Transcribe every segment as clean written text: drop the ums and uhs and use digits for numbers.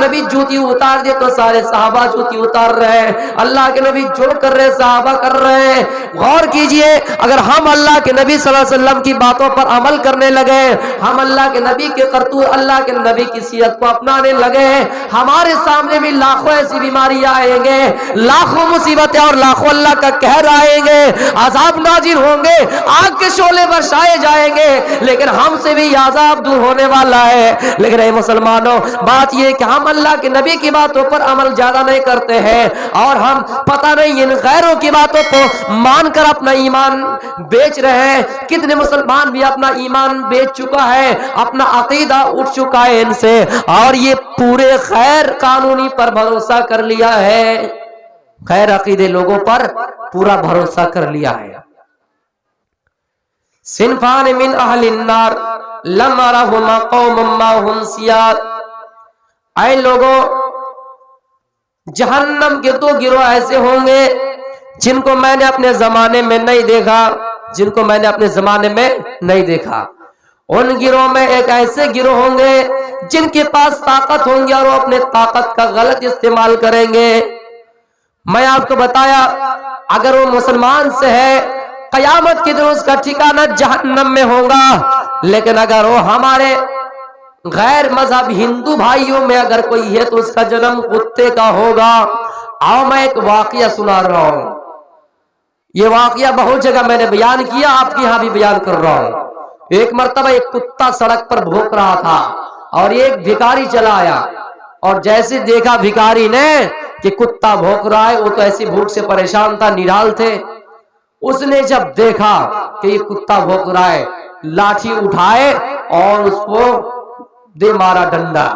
نبی جوتی اتار دے تو سارے صحابہ جوتی اتار رہے ہیں. اللہ کے نبی جو کر رہے صحابہ کر رہے ہیں. غور کیجئے, اگر ہم اللہ کے نبی صلی اللہ علیہ وسلم کی باتوں پر عمل کرنے لگے, ہم اللہ کے نبی کے کرتوت, اللہ کے نبی کی سیرت کو اپنانے لگے, ہمارے سامنے بھی لاکھوں ایسی بیماریاں آئیں گے, لاکھوں مصیبتیں اور لاکھوں اللہ کا قہر آئیں گے, عذاب نازل ہوں گے, آگ کے شعلے برسائے جائیں گے, لیکن ہم سے بھی یہ عذاب دور ہونے والا ہے. لیکن اے مسلمانوں, بات یہ کہ ہم اللہ کے نبی کی باتوں پر عمل زیادہ نہیں کرتے ہیں, اور ہم پتہ نہیں ان غیروں کی باتوں کو مان کر اپنا ایمان بیچ رہے ہیں. کتنے مسلمان بھی اپنا ایمان بیچ چکا ہے, اپنا عقیدہ اٹھ چکا ہے ان سے, اور یہ پورے غیر قانونی پر بھروسہ کر لیا ہے, غیر عقیدے لوگوں پر پورا بھروسہ کر لیا ہے. صنفان من اہل النار لم ارہما قوم ما هم سیاد. اے لوگوں, جہنم کے دو گروہ ایسے ہوں گے جن کو میں نے اپنے زمانے میں نہیں دیکھا, جن کو میں نے اپنے زمانے میں نہیں دیکھا. ان گروہ میں ایک ایسے گروہ ہوں گے جن کے پاس طاقت ہوں گی اور وہ اپنے طاقت کا غلط استعمال کریں گے. میں آپ کو بتایا, اگر وہ مسلمان سے ہے, قیامت کے دن اس کا ٹھکانہ جہنم میں ہوگا, لیکن اگر وہ ہمارے غیر مذہب ہندو بھائیوں میں اگر کوئی ہے تو اس کا جنم کتے کا ہوگا. آؤ میں ایک واقعہ سنا رہا ہوں, یہ واقعہ بہت جگہ میں نے بیان کیا, آپ کے یہاں بھی بیان کر رہا ہوں. ایک مرتبہ ایک کتا سڑک پر بھوک رہا تھا اور ایک بھکاری چلا آیا, اور جیسے دیکھا بھکاری نے کہ کتا بھوک رہا ہے, وہ تو ایسی بھوک سے پریشان تھا, نڈال تھے. اس نے جب دیکھا کہ یہ کتا بھوک رہا ہے, لاٹھی اٹھائے اور اس کو دے مارا ڈنڈا.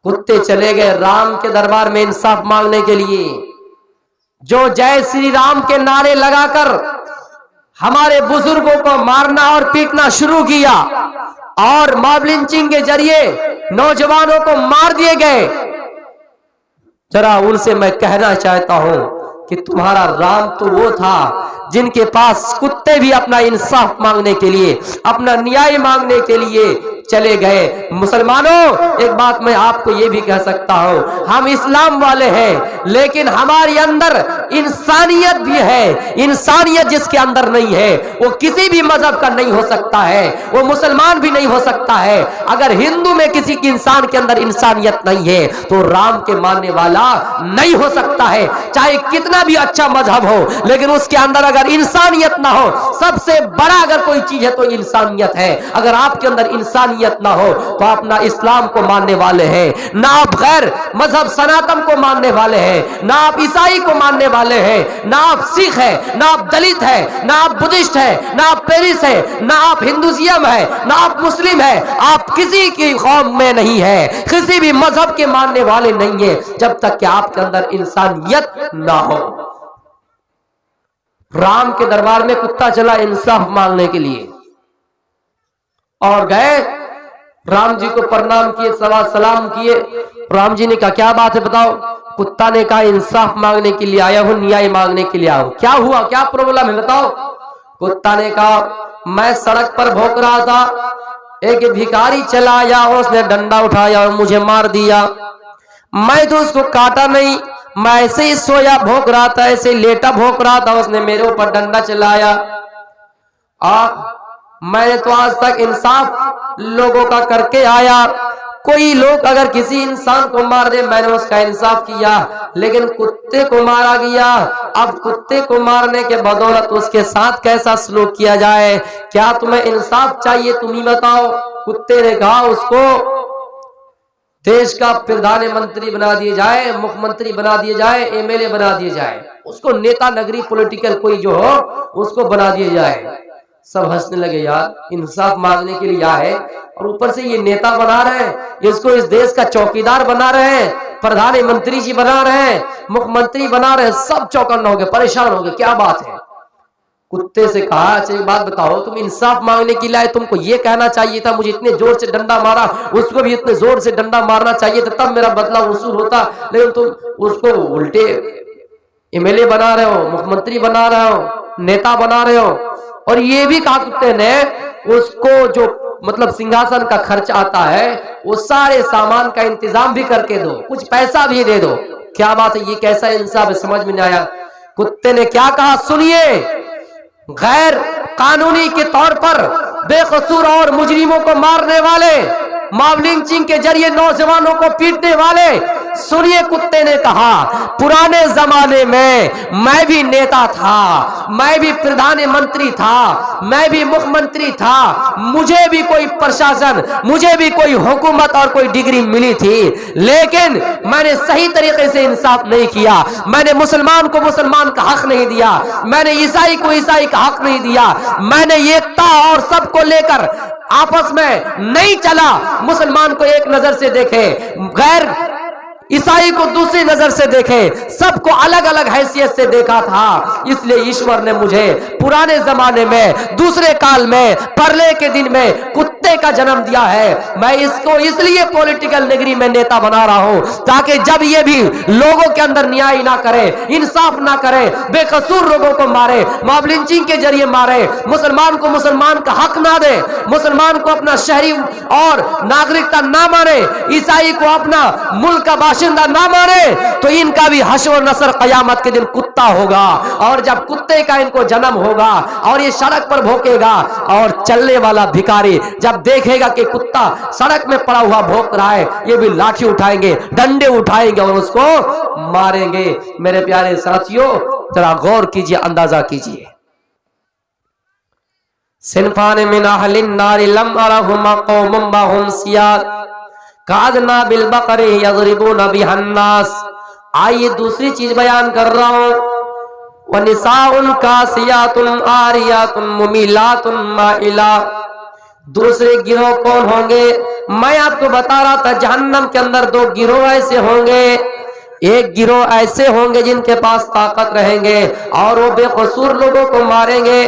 کتے چلے گئے رام کے دربار میں انصاف مانگنے کے لیے. جو جے سری رام کے نعرے لگا کر ہمارے بزرگوں کو مارنا اور پیٹنا شروع کیا, اور ماب لنچنگ کے ذریعے نوجوانوں کو مار دیے گئے, ذرا ان سے میں کہنا چاہتا ہوں کہ تمہارا رام تو وہ تھا جن کے پاس کتے بھی اپنا انصاف مانگنے کے لیے, اپنا نیائے مانگنے کے لیے چلے گئے. مسلمانوں, ایک بات میں آپ کو یہ بھی کہہ سکتا ہوں, ہم اسلام والے ہیں لیکن ہمارے اندر انسانیت بھی ہے. انسانیت جس کے اندر نہیں ہے وہ کسی بھی مذہب کا نہیں ہو سکتا ہے, وہ مسلمان بھی نہیں ہو سکتا ہے. اگر ہندو میں کسی کی انسان کے اندر انسانیت نہیں ہے تو رام کے ماننے والا نہیں ہو سکتا ہے, چاہے کتنا بھی اچھا مذہب ہو, لیکن اس کے اندر اگر انسانیت نہ ہو. سب سے بڑا اگر کوئی چیز ہے تو انسانیت ہے. اگر آپ کے اندر انسانیت نہ ہو تو آپ نہ اسلام کو ماننے والے ہیں, نہ آپ غیر مذہب سناتن کو ماننے والے ہیں, نہ آپ عیسائی کو ماننے والے ہیں, نہ آپ سکھ ہے, نہ آپ دلت ہے, نہ آپ بدھسٹ ہے, نہ آپ پیرس ہے, نہ آپ ہندوازم ہے, نہ آپ مسلم ہے. آپ کسی کی قوم میں نہیں ہے, کسی بھی مذہب کے ماننے والے نہیں ہیں جب تک کہ آپ کے اندر انسانیت نہ ہو. رام کے دربار میں کتا چلا انصاف مانگنے کے لیے, اور گئے رام جی کو پرنام کیے, سلام کیے. رام جی نے کہا کیا بات ہے بتاؤ. کتا نے کہا انصاف مانگنے کے لیے آیا ہوں, نیائے مانگنے کے لیے آیا ہوں. کیا ہوا, کیا پرابلم ہے بتاؤ. کتا نے کہا میں سڑک پر بھوک رہا تھا, ایک بھکاری چلا آیا, اس نے ڈنڈا اٹھایا اور مجھے مار دیا. میں تو اس کو کاٹا نہیں, میں ایسے ہی سویا بھوک رہا تھا, ایسے لیٹا بھوک رہا تھا, اس نے میرے اوپر ڈنڈا چلایا. میں نے تو آج تک انصاف لوگوں کا کر کے آیا. کوئی لوگ اگر کسی انسان کو مار دے میں نے اس کا انصاف کیا, لیکن کتے کو مارا گیا. اب کتے کو مارنے کے بدولت اس کے ساتھ کیسا سلوک کیا جائے؟ کیا تمہیں انصاف چاہیے؟ تم ہی بتاؤ. کتے نے کہا اس کو دیش کا پردھان منتری بنا دیے جائے, مکھ منتری بنا دیے جائے, ایم ایل اے بنا دیے جائے, اس کو نیتا نگری پولیٹیکل کوئی جو ہو اس کو بنا دیے جائے. سب ہنسنے لگے, یار انصاف مانگنے کے لیے آئے اور اوپر سے یہ نیتا بنا رہے ہیں, اس کو اس دیش کا چوکیدار بنا رہے ہیں, پردھان منتری جی بنا رہے ہیں, مکھ منتری بنا رہے ہیں. سب چوکن ہو گئے, پریشان ہو گئے, کیا بات ہے. کتے سے کہا اچھا ایک بات بتاؤ, تم انصاف مانگنے کے لیے تم کو یہ کہنا چاہیے تھا مجھے اتنے زور سے ڈنڈا مارا, اس کو بھی اتنے زور سے ڈنڈا مارنا چاہیے تھا, تب میرا بدلہ وصول ہوتا. لیکن تم اس کو الٹے ایم ایل اے بنا رہے ہو, مکھ منتری بنا رہے ہو, نیتا بنا رہے ہو. اور یہ بھی کہا کتے نے اس کو جو مطلب سنگھاسن کا خرچ آتا ہے وہ سارے سامان کا انتظام بھی کر کے دو, کچھ پیسہ بھی دے دو. کیا بات ہے, یہ کیسا انصاف ہے, سمجھ میں نہیں آیا. کتے نے کیا کہا سنیے, غیر قانونی کے طور پر بے قصور اور مجرموں کو مارنے والے, ماب لنچنگ کے ذریعے نوجوانوں کو پیٹنے والے, سنیے کتے نے کہا پرانے زمانے میں بھی نیتا تھا, میں بھی پردھان منتری تھا, میں بھی مکھ منتری تھا, مجھے بھی کوئی پرشاسن, مجھے بھی کوئی حکومت اور کوئی ڈگری ملی تھی, لیکن میں نے صحیح طریقے سے انصاف نہیں کیا. میں نے مسلمان کو مسلمان کا حق نہیں دیا, میں نے عیسائی کو عیسائی کا حق نہیں دیا, میں نے ایکتا اور سب کو لے کر آپس میں نہیں چلا. مسلمان کو ایک نظر سے دیکھے, غیر عیسائی کو دوسری نظر سے دیکھے, سب کو الگ الگ حیثیت سے دیکھا تھا. اس لیے ایشور نے مجھے پرانے زمانے میں, دوسرے کال میں, پرلے کے دن میں کتے کا جنم دیا ہے. میں اس کو اس لیے پولیٹیکل نگری میں نیتا بنا رہا ہوں تاکہ جب یہ بھی لوگوں کے اندر نیائی نہ کرے, انصاف نہ کرے, بے قصور لوگوں کو مارے, ماب لنچنگ کے ذریعے مارے, مسلمان کو مسلمان کا حق نہ دے, مسلمان کو اپنا شہری اور ناگرکتا نہ مانے, عیسائی کو اپنا ملک کا باشندہ نہ مانے, تو ان کا بھی حشر و نصر قیامت کے دن کتا ہوگا. اور جب کتے کا ان کو جنم ہوگا اور یہ سڑک پر بھوکے گا, اور چلنے والا بھکاری جب دیکھے گا کہ کتا سڑک میں پڑا ہوا بھوک رہا ہے, یہ بھی لاٹھی اٹھائیں گے, ڈنڈے اٹھائیں گے اور اس کو ماریں گے. میرے پیارے ساتھیوں ذرا غور کیجئے, اندازہ کیجئے. صنفان من اہل النار لم ارہما قوم بہم سیاد قادنا بالبقر یضربون بها الناس. آئیے دوسری چیز بیان کر رہا ہوں. وَنِسَاءٌ كَاسِيَاتٌ عَارِيَاتٌ مُمِيلَاتٌ مَائِلَاتٌ. دوسرے گروہ کون ہوں گے؟ میں آپ کو بتا رہا تھا جہنم کے اندر دو گروہ ایسے ہوں گے. ایک گروہ ایسے ہوں گے جن کے پاس طاقت رہیں گے اور وہ بے قصور لوگوں کو ماریں گے.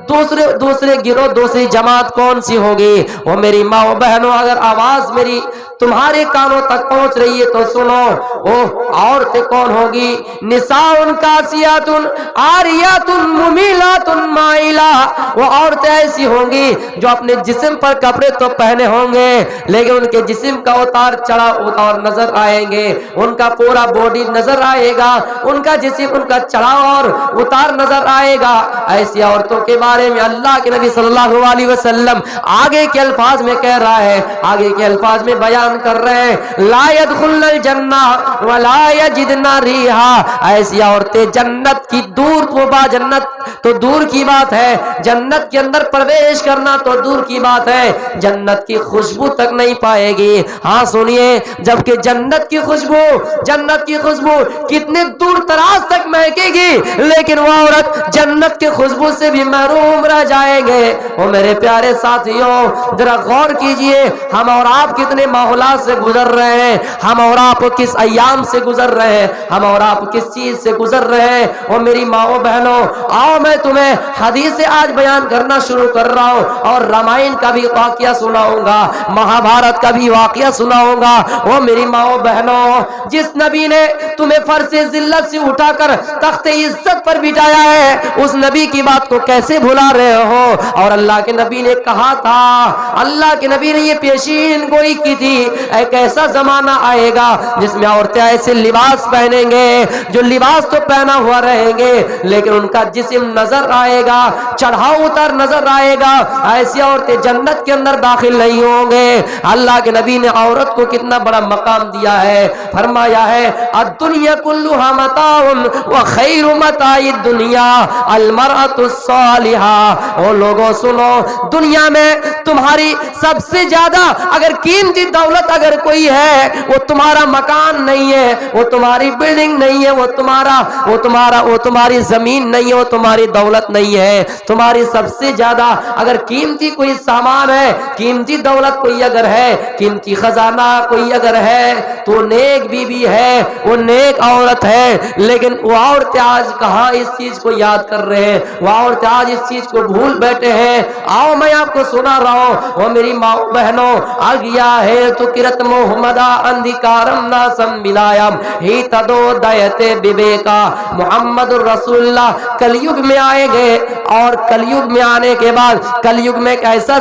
دوسرے گروہ, دوسری جماعت کون سی ہوگی؟ وہ میری ماں و بہنوں, اگر آواز میری تمہارے کانوں تک پہنچ رہی ہے تو سنو. وہ عورتیں کون ہوگی؟ نساء کاسیات عاریات ممیلات مائلہ. وہ عورتیں ایسی ہوں گی جو اپنے جسم پر کپڑے تو پہنے ہوں گے لیکن ان کے جسم کا اتار چڑھا اتار نظر آئیں گے, ان کا پورا باڈی نظر آئے گا, ان کا جسم, ان کا چڑھاؤ اور اتار نظر آئے گا. ایسی عورتوں کے بارے میں اللہ کے نبی صلی اللہ علیہ وسلم آگے کے الفاظ میں کہہ رہا ہے, آگے کے الفاظ میں بیان کر رہے ہیں, لا يدخلن الجنہ ولا یجدن ریحا. ایسی عورتیں جنت کی دور تو با جنت تو دور کی بات ہے, جنت کے اندر پرویش کرنا تو دور کی بات ہے, جنت کی خوشبو تک نہیں پائے گی. ہاں سنیے, جبکہ جنت کی خوشبو کتنے دور دراز تک مہکے گی لیکن وہ عورت جنت کے خوشبو سے بھی محروم رہ جائیں گے. وہ میرے پیارے ساتھیوں ذرا غور کیجئے, ہم اور آپ کتنے ماحولات سے گزر رہے ہیں, ہم اور آپ کس ایام سے گزر رہے ہیں, ہم اور آپ کس چیز سے گزر رہے ہیں. وہ میری ماں و بہنوں, آؤ میں تمہیں حدیث آج بیان کرنا شروع کر رہا ہوں اور رامائن کا بھی واقعہ سناؤں گا, مہا بھارت کا بھی واقعہ سناؤں گا. وہ میری ماں و بہنوں, جس نبی نے تمہیں فرش ذلت سے اٹھا کر تخت عزت پر بٹھایا ہے, اس نبی کی بات کو کیسے بھلا رہے ہو؟ اور اللہ کے نبی نے کہا تھا, اللہ کے نبی نے یہ پیشین گوئی کی تھی, ایک ایسا زمانہ آئے گا جس میں عورتیں ایسے لباس پہنیں گے جو لباس تو پہنا ہوا رہیں گے لیکن ان کا جسم نظر آئے گا, چڑھاؤ اتار نظر آئے گا. ایسی عورتیں جنت کے اندر داخل نہیں ہوں گے. اللہ کے نبی نے عورت کو کتنا بڑا مقام دیا ہے, فرمایا ہے الدنیا کلھا متاع وخیر متاع الدنیا المرأة الصالحہ. او لوگوں سنو, دنیا میں تمہاری سب سے زیادہ اگر قیمتی دولت اگر کوئی ہے وہ تمہارا مکان نہیں ہے, وہ تمہاری بلڈنگ نہیں ہے, وہ تمہاری زمین نہیں ہے, وہ تمہاری دولت نہیں ہے. تمہاری سب سے زیادہ اگر قیمتی کوئی سامان ہے, قیمتی دولت کوئی اگر ہے, قیمتی خزانہ کوئی اگر ہے تو نیک بیوی ہے, وہ نیک عورت ہے. لیکن وہ عورتیں آج کہاں اس چیز کو یاد کر رہے ہیں, وہ عورتیں آج اس چیز کو بھول بیٹھے ہیں. آؤ میں آپ کو سنا رہا ہوں. وہ میری ماں بہنوں, آ گیا ہے تو کرت محمدہ اندھکارم ناسم بلائم ہی تدو دیتے ببیکا. محمد الرسول اللہ کلیوگ میں آئے گے اور کلیوگ میں آنے کے بعد کلیوگ میں ایک ایسا